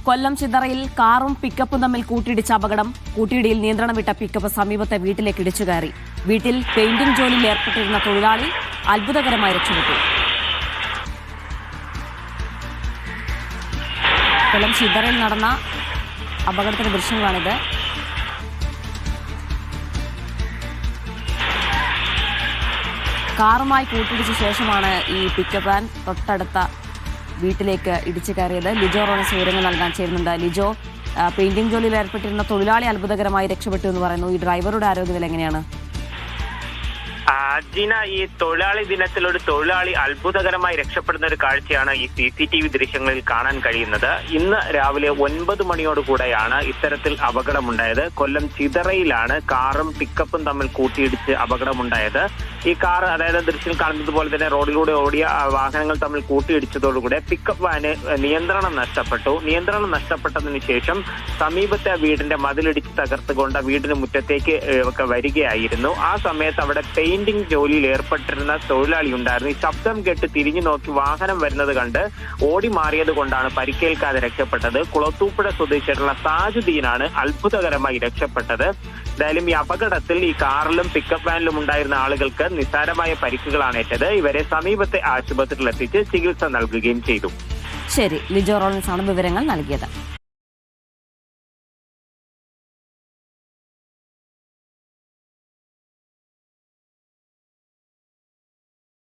കൊല്ലം ചിതറയിൽ കാറും പിക്കപ്പും തമ്മിൽ കൂട്ടിയിടിച്ച അപകടം. കൂട്ടിയിടിയിൽ നിയന്ത്രണം വിട്ട പിക്കപ്പ് സമീപത്തെ വീട്ടിലേക്ക് ഇടിച്ചു കയറി. വീട്ടിൽ പെയിന്റിംഗ് ജോലിയിൽ ഏർപ്പെട്ടിരുന്ന തൊഴിലാളി അത്ഭുതകരമായി രക്ഷപ്പെട്ടു. കൊല്ലം ചിതറയിൽ നടന്ന അപകടത്തിന്റെ ദൃശ്യങ്ങളാണിത്. കാറുമായി കൂട്ടിയിടിച്ച ശേഷമാണ് ഈ പിക്കപ്പ് വാൻ തൊട്ടടുത്ത വീട്ടിലേക്ക് ഇടിച്ചു കയറിയത്. ലിജോ റോണസ് വിവരങ്ങൾ നൽകാൻ ചേരുന്നുണ്ട്. ലിജോ, പെയിന്റിംഗ് ജോലിയിൽ ഏർപ്പെട്ടിരുന്ന തൊഴിലാളി അത്ഭുതകരമായി രക്ഷപ്പെട്ടു എന്ന് പറയുന്നു. ഈ ഡ്രൈവറുടെ ആരോഗ്യനില എങ്ങനെയാണ്? ജീന, ഈ തൊഴിലാളി ദിനത്തിൽ ഒരു തൊഴിലാളി അത്ഭുതകരമായി രക്ഷപ്പെടുന്ന ഒരു കാഴ്ചയാണ് ഈ CCTV ദൃശ്യങ്ങളിൽ കാണാൻ കഴിയുന്നത്. ഇന്ന് രാവിലെ 9 മണിയോടുകൂടെയാണ് ഇത്തരത്തിൽ അപകടമുണ്ടായത്. കൊല്ലം ചിതറയിലാണ് കാറും പിക്കപ്പും തമ്മിൽ കൂട്ടിയിടിച്ച് അപകടമുണ്ടായത്. ഈ കാർ, അതായത് ദൃശ്യം കാണുന്നത് പോലെ തന്നെ റോഡിലൂടെ ഓടിയ വാഹനങ്ങൾ തമ്മിൽ കൂട്ടിയിടിച്ചതോടുകൂടെ പിക്കപ്പ് വാന് നിയന്ത്രണം നഷ്ടപ്പെട്ടു. നിയന്ത്രണം നഷ്ടപ്പെട്ടതിന് ശേഷം സമീപത്തെ വീടിന്റെ മതിലിടിച്ച് തകർത്തുകൊണ്ട് വീടിന് മുറ്റത്തേക്ക് വരികയായിരുന്നു. ആ സമയത്ത് അവിടെ പെയിന്റിംഗ് ജോലിയിൽ ഏർപ്പെട്ടിരുന്ന തൊഴിലാളി ഉണ്ടായിരുന്നു. ഈ ശബ്ദം കേട്ട് തിരിഞ്ഞു നോക്കി വാഹനം വരുന്നത് കണ്ട് ഓടി മാറിയത് കൊണ്ടാണ് പരിക്കേൽക്കാതെ രക്ഷപ്പെട്ടത്. കുളത്തൂപ്പുഴ സ്വദേശിയായിട്ടുള്ള സാജുദ്ദീനാണ് അത്ഭുതകരമായി രക്ഷപ്പെട്ടത്. എന്തായാലും ഈ അപകടത്തിൽ ഈ കാറിലും പിക്കപ്പ് വാനിലും ഉണ്ടായിരുന്ന ആളുകൾക്ക് നിസ്സാരമായ പരിക്കുകളാണ് ഏറ്റത്. ഇവരെ സമീപത്തെ ആശുപത്രിയിൽ എത്തിച്ച് ചികിത്സ നൽകുകയും ചെയ്തു. ശരി, ലിജോ റോളൻസ് ആണ് വിവരങ്ങൾ നൽകിയത്.